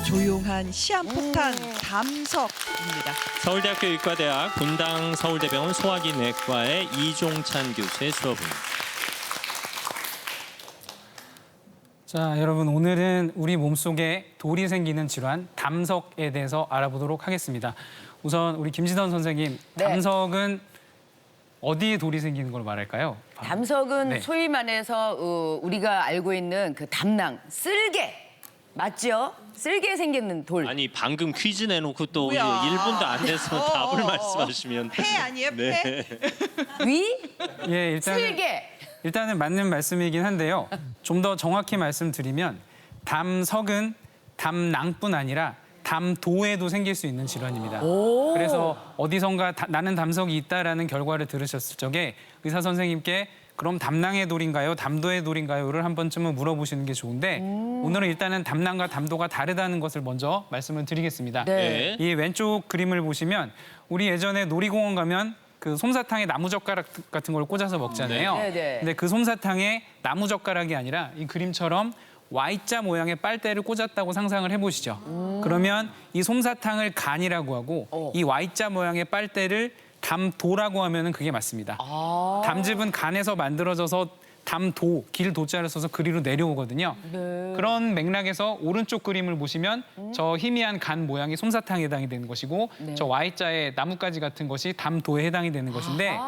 조용한 시한폭탄 담석입니다. 서울대학교 의과대학 분당 서울대병원 소화기 내과의 이종찬 교수의 수업입니다. 자, 여러분 오늘은 우리 몸속에 돌이 생기는 질환 담석에 대해서 알아보도록 하겠습니다. 우선 우리 김지선 선생님, 네. 담석은 어디에 돌이 생기는 걸 말할까요? 담석은 네. 소위 말해서 우리가 알고 있는 그 담낭, 쓸개 맞죠? 쓸개 생기는 돌. 아니 방금 퀴즈 내놓고 또 이제 뭐야. 1분도 안 돼서 답을 말씀하시면 폐 아니에요? 폐? 위, 예, 일단은 맞는 말씀이긴 한데요. 좀 더 정확히 말씀드리면 담석은 담낭뿐 아니라 담도에도 생길 수 있는 질환입니다. 그래서 어디선가 나는 담석이 있다라는 결과를 들으셨을 적에 의사 선생님께 그럼 담낭의 돌인가요? 담도의 돌인가요?를 한 번쯤은 물어보시는 게 좋은데 오늘은 일단은 담낭과 담도가 다르다는 것을 먼저 말씀을 드리겠습니다. 네. 이 왼쪽 그림을 보시면 우리 예전에 놀이공원 가면 그 솜사탕에 나무젓가락 같은 걸 꽂아서 먹잖아요. 네네. 근데 그 솜사탕에 나무젓가락이 아니라 이 그림처럼 Y자 모양의 빨대를 꽂았다고 상상을 해보시죠. 그러면 이 솜사탕을 간이라고 하고 이 Y자 모양의 빨대를 담도라고 하면은 그게 맞습니다. 담즙은 간에서 만들어져서 담도, 길 도자를 써서 그리로 내려오거든요. 그런 맥락에서 오른쪽 그림을 보시면 저 희미한 간 모양이 솜사탕에 해당이 되는 것이고 저 Y자의 나뭇가지 같은 것이 담도에 해당이 되는 것인데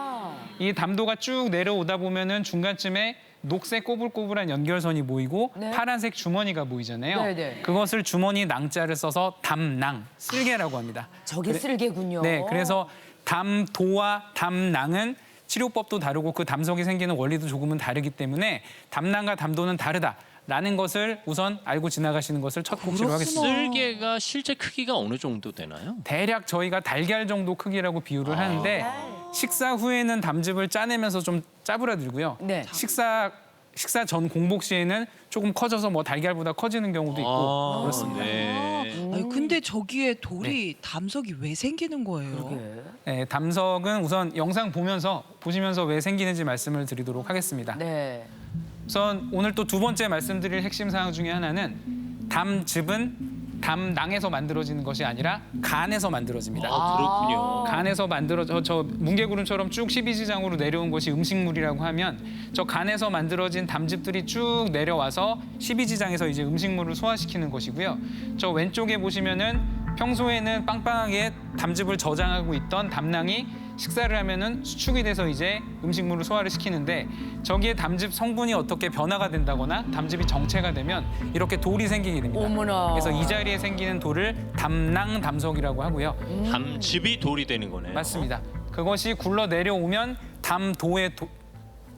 이 담도가 쭉 내려오다 보면은 중간쯤에 녹색 꼬불꼬불한 연결선이 보이고 파란색 주머니가 보이잖아요. 네네. 그것을 주머니 낭자를 써서 담낭, 쓸개라고 합니다. 저게 쓸개군요. 네, 그래서 담도와 담낭은 치료법도 다르고 그 담석이 생기는 원리도 조금은 다르기 때문에 담낭과 담도는 다르다라는 것을 우선 알고 지나가시는 것을 첫 곡지로 하겠습니다. 쓸개가 실제 크기가 어느 정도 되나요? 대략 저희가 달걀 정도 크기라고 비유를 하는데 식사 후에는 담즙을 짜내면서 좀 짜부라들고요. 네. 식사 전 공복 시에는 조금 커져서 뭐 달걀보다 커지는 경우도 있고 그렇습니다. 네. 아니, 근데 저기에 돌이 담석이 왜 생기는 거예요? 네, 담석은 우선 영상 보시면서 왜 생기는지 말씀을 드리도록 하겠습니다. 네. 우선 오늘 또 두 번째 말씀드릴 핵심 사항 중에 하나는 담즙은 담낭에서 만들어지는 것이 아니라 간에서 만들어집니다. 그렇군요. 간에서 만들어져 저 뭉게구름처럼 쭉 12지장으로 내려온 것이 음식물이라고 하면 저 간에서 만들어진 담즙들이 쭉 내려와서 12지장에서 이제 음식물을 소화시키는 것이고요. 저 왼쪽에 보시면은 평소에는 빵빵하게 담즙을 저장하고 있던 담낭이 식사를 하면은 수축이 돼서 이제 음식물을 소화를 시키는데 저기에 담즙 성분이 어떻게 변화가 된다거나 담즙이 정체가 되면 이렇게 돌이 생기게 됩니다. 어머나. 그래서 이 자리에 생기는 돌을 담낭 담석이라고 하고요. 담즙이 돌이 되는 거네요. 맞습니다. 그것이 굴러 내려오면 담도의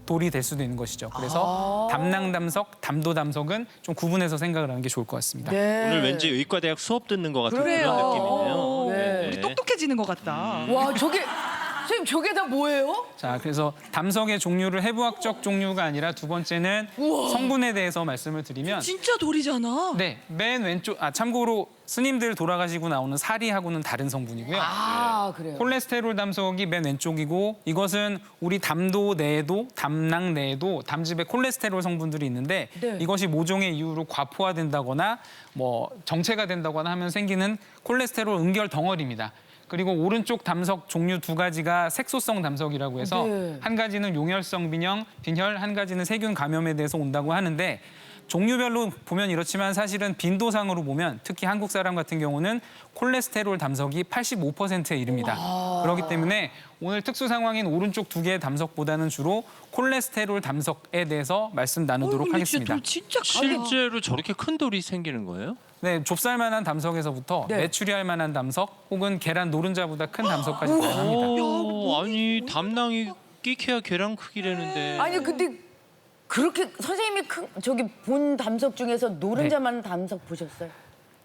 돌이 될 수도 있는 것이죠. 그래서 담낭 담석, 담도 담석은 좀 구분해서 생각을 하는 게 좋을 것 같습니다. 네. 오늘 왠지 의과대학 수업 듣는 것 같은 그래요. 그런 느낌이네요. 네. 우리 똑똑해지는 것 같다. 와, 선생님 저게 다 뭐예요? 자, 그래서 담석의 종류를 해부학적 종류가 아니라 두 번째는 성분에 대해서 말씀을 드리면 진짜 돌이잖아. 네, 맨 왼쪽 참고로 스님들 돌아가시고 나오는 사리하고는 다른 성분이고요. 아, 그래요. 콜레스테롤 담석이 맨 왼쪽이고 이것은 우리 담도 내에도 담낭 내에도 담즙에 콜레스테롤 성분들이 있는데 네. 이것이 모종의 이유로 과포화된다거나 뭐 정체가 된다거나 하면 생기는 콜레스테롤 음결 덩어리입니다. 그리고 오른쪽 담석 종류 두 가지가 색소성 담석이라고 해서 네. 한 가지는 용혈성 빈혈, 한 가지는 세균 감염에 대해서 온다고 하는데 종류별로 보면 이렇지만 사실은 빈도상으로 보면 특히 한국 사람 같은 경우는 콜레스테롤 담석이 85%에 이릅니다. 그렇기 때문에 오늘 특수 상황인 오른쪽 두 개의 담석보다는 주로 콜레스테롤 담석에 대해서 말씀 나누도록 근데 하겠습니다. 진짜 크다. 실제로 저렇게 큰 돌이 생기는 거예요? 네, 좁쌀만한 담석에서부터 메추리알 만한 담석 혹은 계란 노른자보다 큰 담석까지 다양합니다. 아니 담낭이 끼케야 계란 크기라는데. 아니 근데 그렇게 선생님이 저기 본 담석 중에서 노른자만 담석 보셨어요?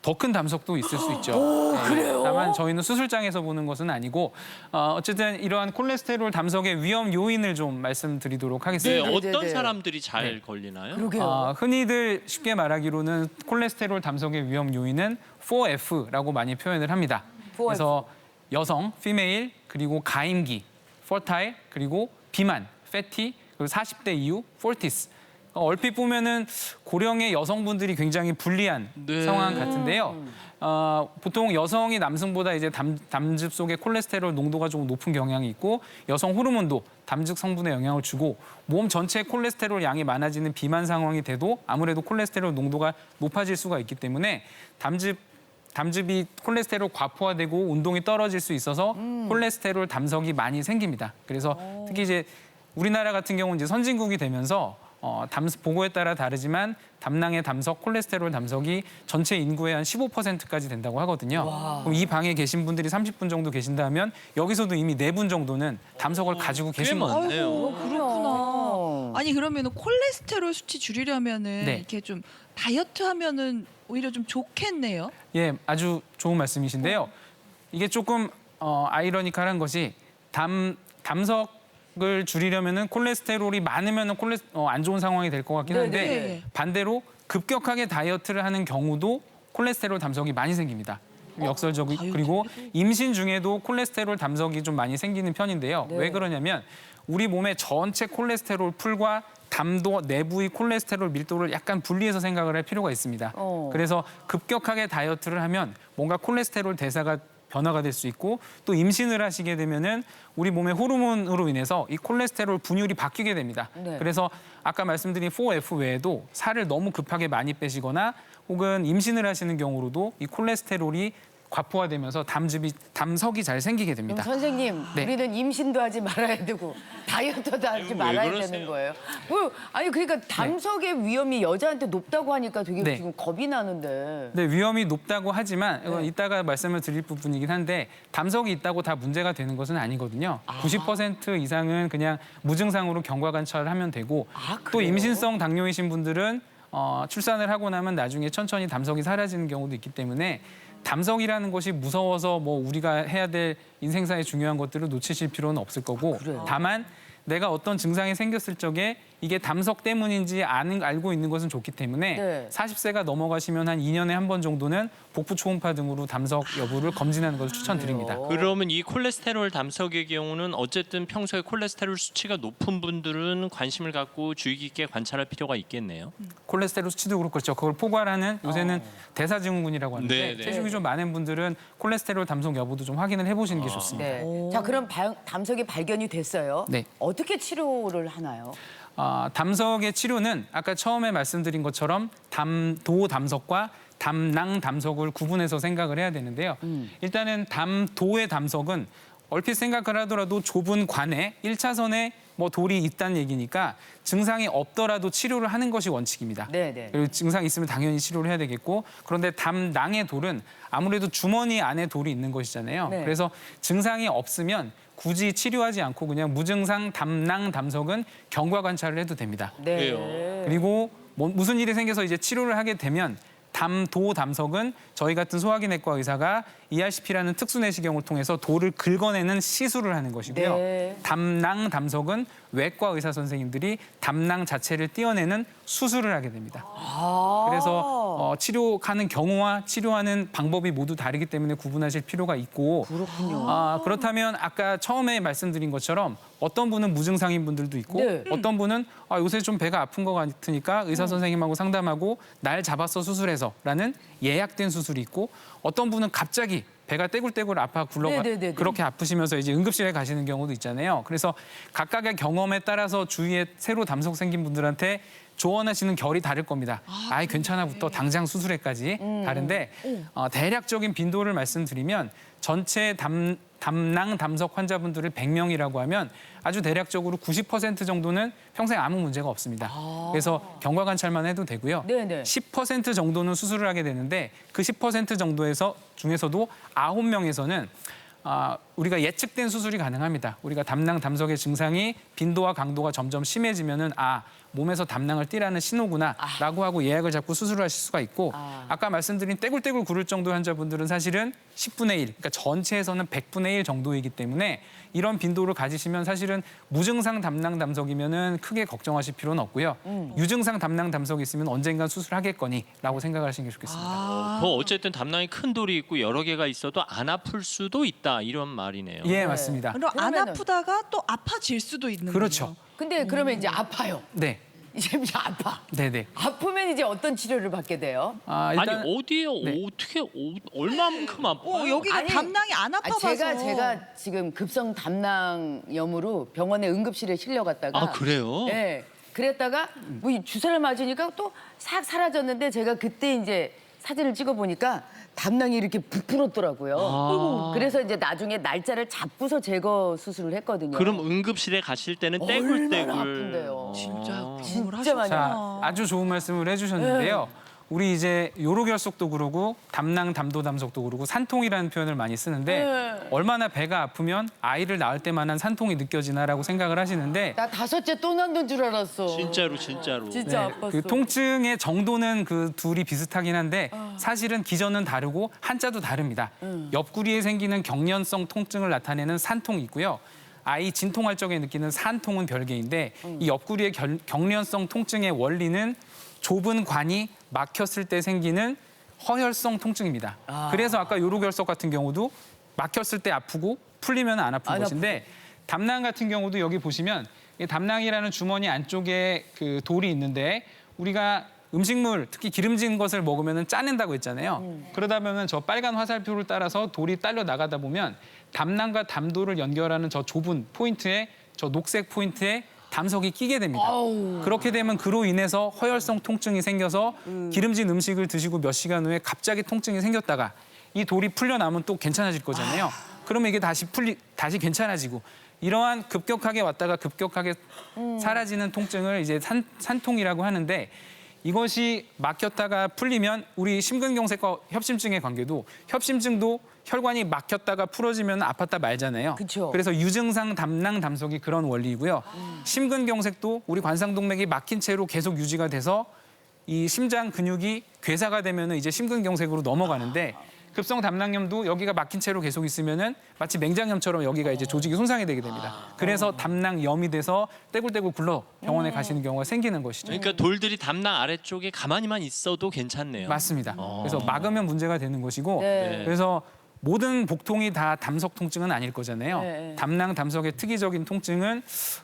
더 큰 담석도 있을 수 있죠. 그래요? 다만 저희는 수술장에서 보는 것은 아니고 어쨌든 이러한 콜레스테롤 담석의 위험 요인을 좀 말씀드리도록 네, 하겠습니다. 어떤 사람들이 잘 걸리나요? 그러게요. 흔히들 쉽게 말하기로는 콜레스테롤 담석의 위험 요인은 4F라고 많이 표현을 합니다. 4F. 그래서 여성, female, 그리고 가임기, fertile, 그리고 비만, fatty, 그리고 40대 이후, fortis. 얼핏 보면은 고령의 여성분들이 굉장히 불리한 네. 상황 같은데요. 보통 여성이 남성보다 이제 담즙 속에 콜레스테롤 농도가 조금 높은 경향이 있고 여성 호르몬도 담즙 성분에 영향을 주고 몸 전체 콜레스테롤 양이 많아지는 비만 상황이 돼도 아무래도 콜레스테롤 농도가 높아질 수가 있기 때문에 담즙이 콜레스테롤 과포화되고 운동이 떨어질 수 있어서 콜레스테롤 담석이 많이 생깁니다. 그래서 특히 이제 우리나라 같은 경우는 이제 선진국이 되면서 보고에 따라 다르지만 담낭의 담석, 콜레스테롤 담석이 전체 인구의 한 15%까지 된다고 하거든요. 그럼 이 방에 계신 분들이 30분 정도 계신다면 여기서도 이미 4분 정도는 담석을 가지고 계신 거예요. 많네요. 그렇구나. 아니 그러면은 콜레스테롤 수치 줄이려면은 네. 이렇게 좀 다이어트 하면은 오히려 좀 좋겠네요. 예, 아주 좋은 말씀이신데요. 이게 조금 아이러니컬한 것이 담석을 줄이려면은 콜레스테롤이 많으면은 안 좋은 상황이 될 것 같긴 한데 네네. 반대로 급격하게 다이어트를 하는 경우도 콜레스테롤 담석이 많이 생깁니다. 역설적이 다이어트 그리고 임신 중에도 콜레스테롤 담석이 좀 많이 생기는 편인데요. 왜 그러냐면 우리 몸의 전체 콜레스테롤 풀과 담도 내부의 콜레스테롤 밀도를 약간 분리해서 생각을 할 필요가 있습니다. 그래서 급격하게 다이어트를 하면 뭔가 콜레스테롤 대사가 변화가 될 수 있고 또 임신을 하시게 되면은 우리 몸의 호르몬으로 인해서 이 콜레스테롤 분율이 바뀌게 됩니다. 네. 그래서 아까 말씀드린 4F 외에도 살을 너무 급하게 많이 빼시거나 혹은 임신을 하시는 경우로도 이 콜레스테롤이 과포화되면서 담석이 잘 생기게 그럼 됩니다. 선생님, 네. 우리는 임신도 하지 말아야 되고 다이어트도 하지 왜 말아야 그러세요? 되는 거예요. 아니 그러니까 담석의 위험이 여자한테 높다고 하니까 되게 네. 지금 겁이 나는데. 네, 위험이 높다고 하지만 이건 이따가 말씀을 드릴 부분이긴 한데 담석이 있다고 다 문제가 되는 것은 아니거든요. 90% 이상은 그냥 무증상으로 경과 관찰을 하면 되고 또 그래요? 임신성 당뇨이신 분들은 출산을 하고 나면 나중에 천천히 담석이 사라지는 경우도 있기 때문에 담석이라는 것이 무서워서 뭐 우리가 해야 될 인생사의 중요한 것들을 놓치실 필요는 없을 거고 다만 내가 어떤 증상이 생겼을 적에 이게 담석 때문인지 알고 있는 것은 좋기 때문에 네. 40세가 넘어가시면 한 2년에 한 번 정도는 복부 초음파 등으로 담석 여부를 검진하는 것을 추천드립니다. 그러면 이 콜레스테롤 담석의 경우는 어쨌든 평소에 콜레스테롤 수치가 높은 분들은 관심을 갖고 주의 깊게 관찰할 필요가 있겠네요. 콜레스테롤 수치도 그렇죠. 그걸 포괄하는 요새는 대사증후군이라고 하는데 네, 네. 체중이 좀 많은 분들은 콜레스테롤 담석 여부도 좀 확인을 해보시는 게 좋습니다. 네. 자 그럼 담석이 발견이 됐어요. 네. 어떻게 치료를 하나요? 담석의 치료는 아까 처음에 말씀드린 것처럼 담도 담석과 담낭 담석을 구분해서 생각을 해야 되는데요. 일단은 담도의 담석은 얼핏 생각을 하더라도 좁은 관에 1차선에 뭐 돌이 있다는 얘기니까 증상이 없더라도 치료를 하는 것이 원칙입니다. 네네. 그리고 증상이 있으면 당연히 치료를 해야 되겠고 그런데 담낭의 돌은 아무래도 주머니 안에 돌이 있는 것이잖아요. 네. 그래서 증상이 없으면 굳이 치료하지 않고 그냥 무증상 담낭 담석은 경과 관찰을 해도 됩니다. 네. 그래요. 그리고 무슨 일이 생겨서 이제 치료를 하게 되면 담도 담석은 저희 같은 소화기내과 의사가 ERCP라는 특수 내시경을 통해서 돌을 긁어내는 시술을 하는 것이고요. 네. 담낭 담석은 외과 의사 선생님들이 담낭 자체를 떼어내는 수술을 하게 됩니다. 그래서 치료하는 경우와 치료하는 방법이 모두 다르기 때문에 구분하실 필요가 있고 그렇군요. 그렇다면 아까 처음에 말씀드린 것처럼 어떤 분은 무증상인 분들도 있고 네. 어떤 분은 요새 좀 배가 아픈 것 같으니까 의사 선생님하고 상담하고 날 잡아서 수술해서라는 예약된 수술이 있고 어떤 분은 갑자기 배가 떼굴떼굴 네네네네. 그렇게 아프시면서 이제 응급실에 가시는 경우도 있잖아요. 그래서 각각의 경험에 따라서 주위에 새로 담석 생긴 분들한테 조언하시는 결이 다를 겁니다. 아이 괜찮아부터 당장 수술에까지 다른데 대략적인 빈도를 말씀드리면 전체 담낭 담석 환자분들을 100명이라고 하면 아주 대략적으로 90% 정도는 평생 아무 문제가 없습니다. 그래서 경과 관찰만 해도 되고요. 네네. 10% 정도는 수술을 하게 되는데 그 10% 중에서도 9명에서는 우리가 예측된 수술이 가능합니다. 우리가 담낭 담석의 증상이 빈도와 강도가 점점 심해지면은 몸에서 담낭을 띠라는 신호구나라고 하고 예약을 잡고 수술을 하실 수가 있고 아까 말씀드린 떼굴떼굴 구를 정도 환자분들은 사실은 10분의 1, 그러니까 전체에서는 100분의 1 정도이기 때문에 이런 빈도를 가지시면 사실은 무증상 담낭 담석이면은 크게 걱정하실 필요는 없고요. 유증상 담낭 담석이 있으면 언젠간 수술하겠거니라고 생각하시는 게 좋겠습니다. 어쨌든 담낭이 큰 돌이 있고 여러 개가 있어도 안 아플 수도 있다 이런 말이네요. 예, 맞습니다. 그럼 안 그러면은- 아프다가 또 아파질 수도 있는 그렇죠. 거예요. 근데 그러면 이제 아파요. 네. 이제 아파. 네네. 아프면 이제 어떤 치료를 받게 돼요? 일단 아니 어디에 네. 어떻게 얼마만큼 아파요? 여기가 아니, 담낭이 안 아파서. 제가 지금 급성 담낭염으로 병원에 응급실에 실려갔다가 아 그래요? 네. 그랬다가 뭐 주사를 맞으니까 또 싹 사라졌는데 제가 그때 이제 사진을 찍어 보니까 담낭이 이렇게 부풀었더라고요. 아. 그래서 이제 나중에 날짜를 잡고서 제거 수술을 했거든요. 그럼 응급실에 가실 때는 떼굴떼굴. 얼마나 아픈데요. 진짜 진짜 많이 자, 아주 좋은 말씀을 해주셨는데요. 우리 이제 요로결석도 그러고 담낭, 담도담석도 그러고 산통이라는 표현을 많이 쓰는데 얼마나 배가 아프면 아이를 낳을 때만한 산통이 느껴지나라고 생각을 하시는데 나 5째 또 낳는 줄 알았어. 진짜로. 진짜 아팠어. 그 통증의 정도는 그 둘이 비슷하긴 한데 사실은 기전은 다르고 한자도 다릅니다. 옆구리에 생기는 경련성 통증을 나타내는 산통이 있고요. 아이 진통할 적에 느끼는 산통은 별개인데 이 옆구리의 경련성 통증의 원리는 좁은 관이 막혔을 때 생기는 허혈성 통증입니다. 그래서 아까 요로결석 같은 경우도 막혔을 때 아프고 풀리면 안 아픈 것인데 담낭 같은 경우도 여기 보시면 이 담낭이라는 주머니 안쪽에 그 돌이 있는데 우리가 음식물, 특히 기름진 것을 먹으면 짜낸다고 했잖아요. 그러다 보면 저 빨간 화살표를 따라서 돌이 딸려 나가다 보면 담낭과 담도를 연결하는 저 좁은 포인트에 저 녹색 포인트에 담석이 끼게 됩니다. 그렇게 되면 그로 인해서 허혈성 통증이 생겨서 기름진 음식을 드시고 몇 시간 후에 갑자기 통증이 생겼다가 이 돌이 풀려나면 또 괜찮아질 거잖아요. 그러면 이게 다시 괜찮아지고 이러한 급격하게 왔다가 급격하게 사라지는 통증을 이제 산통이라고 하는데 이것이 막혔다가 풀리면 우리 심근경색과 협심증의 관계도 협심증도 혈관이 막혔다가 풀어지면 아팠다 말잖아요. 그쵸. 그래서 유증상 담낭 담석이 그런 원리이고요. 심근경색도 우리 관상동맥이 막힌 채로 계속 유지가 돼서 이 심장 근육이 괴사가 되면은 이제 심근경색으로 넘어가는데 급성 담낭염도 여기가 막힌 채로 계속 있으면은 마치 맹장염처럼 여기가 이제 조직이 손상이 되게 됩니다. 그래서 담낭염이 돼서 떼굴떼굴 굴러 병원에 가시는 경우가 생기는 것이죠. 그러니까 돌들이 담낭 아래쪽에 가만히만 있어도 괜찮네요. 맞습니다. 그래서 막으면 문제가 되는 것이고 네. 그래서 모든 복통이 다 담석 통증은 아닐 거잖아요. 네. 담낭 담석의 특이적인 통증은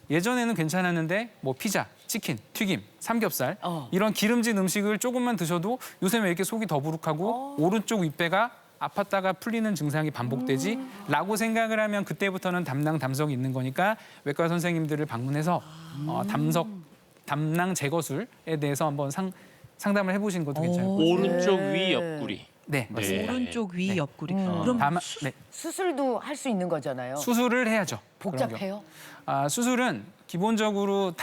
예전에는 괜찮았는데 뭐 피자, 치킨, 튀김, 삼겹살 이런 기름진 음식을 조금만 드셔도 요새 왜 이렇게 속이 더부룩하고 오른쪽 윗배가 아팠다가 풀리는 증상이 반복되지? 라고 생각을 하면 그때부터는 담낭 담석이 있는 거니까 외과 선생님들을 방문해서 담낭 제거술에 대해서 한번 상담을 해보시는 것도 괜찮을 것 같아요. 오른쪽 위 옆구리. 네, 맞습니다. 오른쪽 위 네. 옆구리. 그럼 다만 네, 수술도 할 수 있는 거잖아요. 수술을 해야죠. 그런 경우. 복잡해요? 수술은 기본적으로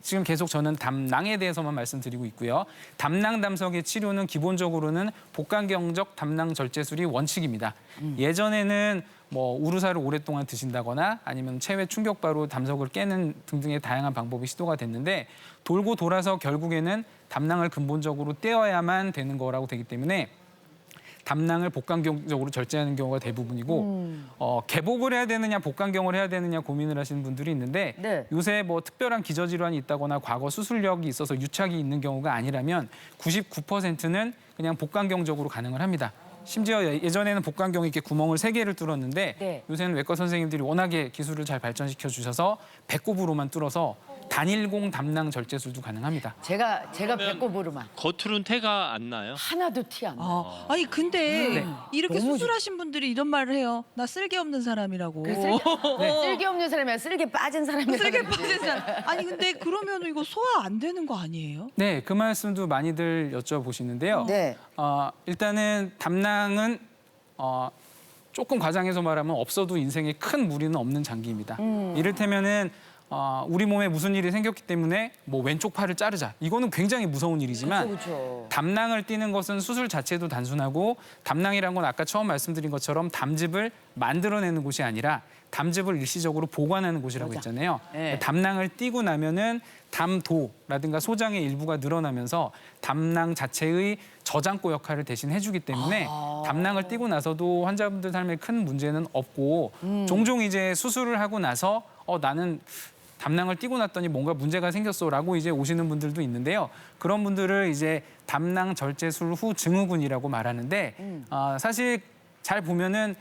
지금 계속 저는 담낭에 대해서만 말씀드리고 있고요. 담낭 담석의 치료는 기본적으로는 복강경적 담낭 절제술이 원칙입니다. 예전에는 뭐 우루사를 오랫동안 드신다거나 아니면 체외 충격바로 담석을 깨는 등등의 다양한 방법이 시도가 됐는데 돌고 돌아서 결국에는 담낭을 근본적으로 떼어야만 되는 거라고 되기 때문에 담낭을 복강경적으로 절제하는 경우가 대부분이고 개복을 해야 되느냐 복강경을 해야 되느냐 고민을 하시는 분들이 있는데 네. 요새 뭐 특별한 기저질환이 있다거나 과거 수술력이 있어서 유착이 있는 경우가 아니라면 99%는 그냥 복강경적으로 가능을 합니다. 심지어 예전에는 복강경에 이렇게 구멍을 3개를 뚫었는데 네. 요새는 외과 선생님들이 워낙에 기술을 잘 발전시켜 주셔서 배꼽으로만 뚫어서 단일공 담낭 절제술도 가능합니다. 제가 배꼽으로만 겉으로는 태가 안 나요? 하나도 티 안 나. 아니 근데 이렇게 너무 수술하신 분들이 이런 말을 해요. 나 쓸개 없는 사람이라고. 쓸개 없는 사람이야 쓸개 빠진 사람이야. 쓸개 빠진 사람. 아니 근데 그러면 이거 소화 안 되는 거 아니에요? 네, 그 말씀도 많이들 여쭤보시는데요. 네. 일단은 담낭은 조금 과장해서 말하면 없어도 인생에 큰 무리는 없는 장기입니다. 이를테면은 우리 몸에 무슨 일이 생겼기 때문에 뭐 왼쪽 팔을 자르자. 이거는 굉장히 무서운 일이지만 그렇죠. 담낭을 띄는 것은 수술 자체도 단순하고 담낭이란 건 아까 처음 말씀드린 것처럼 담즙을 만들어내는 곳이 아니라 담즙을 일시적으로 보관하는 곳이라고 했잖아요. 네. 담낭을 띄고 나면은 담도라든가 소장의 일부가 늘어나면서 담낭 자체의 저장고 역할을 대신 해주기 때문에 담낭을 띄고 나서도 환자분들 삶에 큰 문제는 없고 종종 이제 수술을 하고 나서 나는 담낭을 띄고 났더니 뭔가 문제가 생겼어라고 이제 오시는 분들도 있는데요. 그런 분들을 이제 담낭 절제술 후 증후군이라고 말하는데 사실 잘 보면은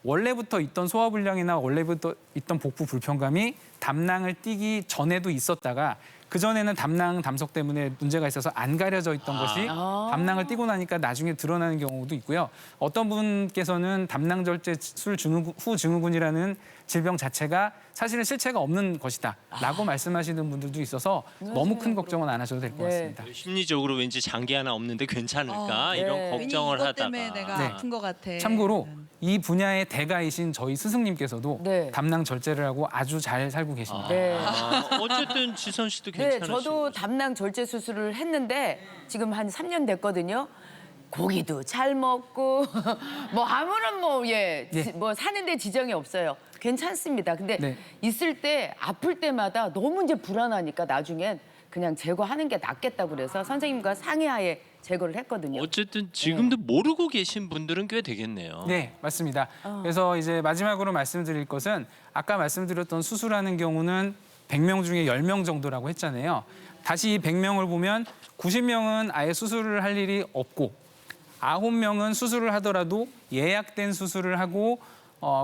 원래부터 있던 소화불량이나 원래부터 있던 복부 불편감이 담낭을 띄기 전에도 있었다가 그전에는 담낭, 담석 때문에 문제가 있어서 안 가려져 있던 것이 담낭을 띄고 나니까 나중에 드러나는 경우도 있고요. 어떤 분께서는 담낭절제술 후증후군이라는 질병 자체가 사실은 실체가 없는 것이다라고 말씀하시는 분들도 있어서 너무 큰 걱정은 안 하셔도 될 것 네. 같습니다. 심리적으로 왠지 장기 하나 없는데 괜찮을까 네. 이런 괜히 걱정을 이것 하다가 때문에 내가 네. 아픈 것 같아. 참고로 이 분야의 대가이신 저희 스승님께서도 네. 담낭 절제를 하고 아주 잘 살고 계십니다. 네. 어쨌든 지선 씨도 네, 괜찮으시고. 저도 담낭 절제 수술을 했는데 지금 한 3년 됐거든요. 고기도 잘 먹고 뭐 아무런 뭐 사는데 지정이 없어요. 괜찮습니다. 근데 네. 있을 때 아플 때마다 너무 이제 불안하니까 나중엔 그냥 제거하는 게 낫겠다고 그래서 선생님과 상의하에 제거를 했거든요. 어쨌든 지금도 모르고 계신 분들은 꽤 되겠네요. 네, 맞습니다. 그래서 이제 마지막으로 말씀드릴 것은 아까 말씀드렸던 수술하는 경우는 100명 중에 10명 정도라고 했잖아요. 다시 이 100명을 보면 90명은 아예 수술을 할 일이 없고 9명은 수술을 하더라도 예약된 수술을 하고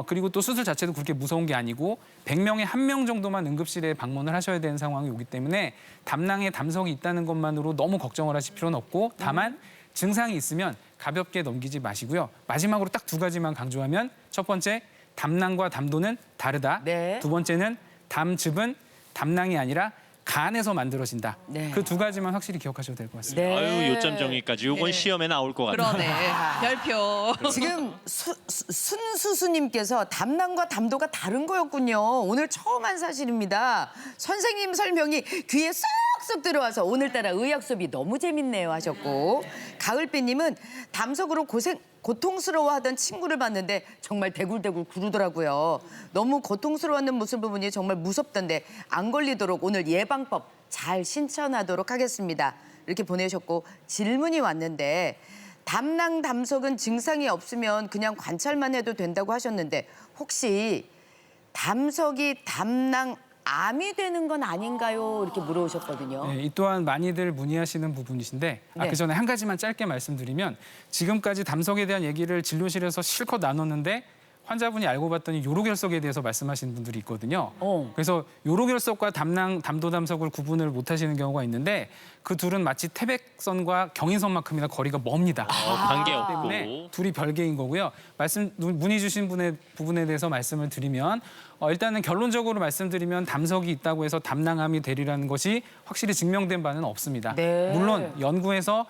그리고 또 수술 자체도 그렇게 무서운 게 아니고 100명에 1명 정도만 응급실에 방문을 하셔야 되는 상황이 오기 때문에 담낭에 담석이 있다는 것만으로 너무 걱정을 하실 필요는 없고 다만 증상이 있으면 가볍게 넘기지 마시고요. 마지막으로 딱 2가지만 강조하면 첫 번째, 담낭과 담도는 다르다. 네. 두 번째는 담즙은 담낭이 아니라 간에서 만들어진다. 네. 그 2가지만 확실히 기억하셔도 될 것 같습니다. 네. 아유 요점 정리까지 요건 네. 시험에 나올 것 같아요. 그러네. 별표. 지금 순수수님께서 담낭과 담도가 다른 거였군요. 오늘 처음 한 사실입니다. 선생님 설명이 귀에 쏙쏙 들어와서 오늘따라 의학 수업이 너무 재밌네요 하셨고 가을비님은 담석으로 고통스러워하던 친구를 봤는데 정말 대굴대굴 구르더라고요. 너무 고통스러워하는 모습을 보니 정말 무섭던데 안 걸리도록 오늘 예방법 잘 실천하도록 하겠습니다. 이렇게 보내셨고 질문이 왔는데 담낭, 담석은 증상이 없으면 그냥 관찰만 해도 된다고 하셨는데 혹시 담석이 담낭 암이 되는 건 아닌가요? 이렇게 물어오셨거든요. 네, 이 또한 많이들 문의하시는 부분이신데 네. 그 전에 한 가지만 짧게 말씀드리면 지금까지 담석에 대한 얘기를 진료실에서 실컷 나눴는데 환자분이 알고 봤더니 요로결석에 대해서 말씀하시는 분들이 있거든요. 그래서 요로결석과 담낭, 담도담석을 구분을 못 하시는 경우가 있는데 그 둘은 마치 태백선과 경인선만큼이나 거리가 멉니다. 관계 없고. 때문에 둘이 별개인 거고요. 문의 주신 분의 부분에 대해서 말씀을 드리면 일단은 결론적으로 말씀드리면 담석이 있다고 해서 담낭암이 되리라는 것이 확실히 증명된 바는 없습니다. 네. 물론 연구에서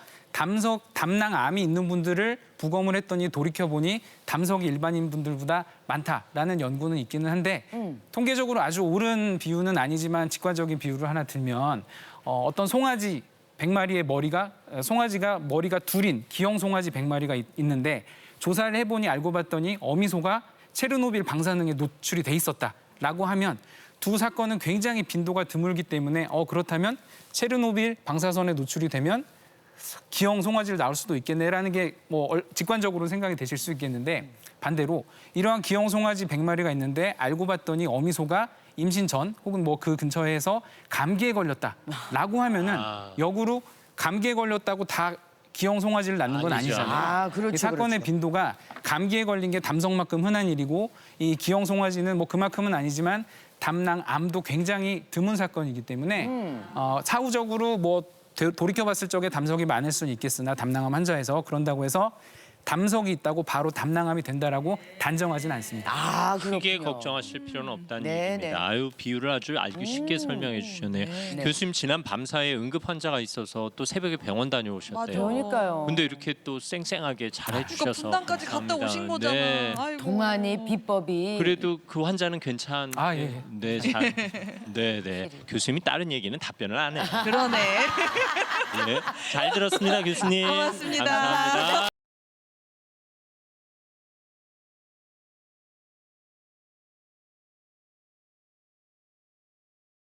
담낭암이 있는 분들을 부검을 했더니 돌이켜보니 담석이 일반인 분들보다 많다라는 연구는 있기는 한데 통계적으로 아주 옳은 비율은 아니지만 직관적인 비율을 하나 들면 어떤 송아지 100마리의 송아지가 머리가 둘인 기형 송아지 100마리가 있는데 조사를 해보니 알고 봤더니 어미소가 체르노빌 방사능에 노출이 돼 있었다라고 하면 두 사건은 굉장히 빈도가 드물기 때문에 그렇다면 체르노빌 방사선에 노출이 되면 기형 송아지를 낳을 수도 있겠네라는 게 뭐 직관적으로 생각이 되실 수 있겠는데 반대로 이러한 기형 송아지 100마리가 있는데 알고 봤더니 어미소가 임신 전 혹은 뭐 그 근처에서 감기에 걸렸다라고 하면은 역으로 감기에 걸렸다고 다 기형 송아지를 낳는 건 아니죠. 아니잖아요. 그렇죠, 이 사건의 그렇죠. 빈도가 감기에 걸린 게 담석만큼 흔한 일이고 이 기형 송아지는 뭐 그만큼은 아니지만 담낭암도 굉장히 드문 사건이기 때문에 사후적으로 뭐 돌이켜봤을 적에 담석이 많을 수는 있겠으나 담낭암 환자에서 그런다고 해서 담석이 있다고 바로 담낭암이 된다라고 단정하지는 않습니다. 크게 그렇군요. 걱정하실 필요는 없다는 네, 얘기입니다. 네. 아유 비율을 아주 알기 쉽게 설명해 주셨네요. 네. 교수님 지난 밤사이에 응급 환자가 있어서 또 새벽에 병원 다녀오셨대요. 맞아. 그러니까요. 근데 이렇게 또 쌩쌩하게 잘해 그러니까 주셔서 분당까지 갔다 오신 거잖아. 네. 아이고. 동안이 비법이 그래도 그 환자는 괜찮. 예. 네, 잘. 네, 네. 교수님이 다른 얘기는 답변을 안 해요. 그러네. 네. 잘 들었습니다, 교수님. 고맙습니다. 감사합니다.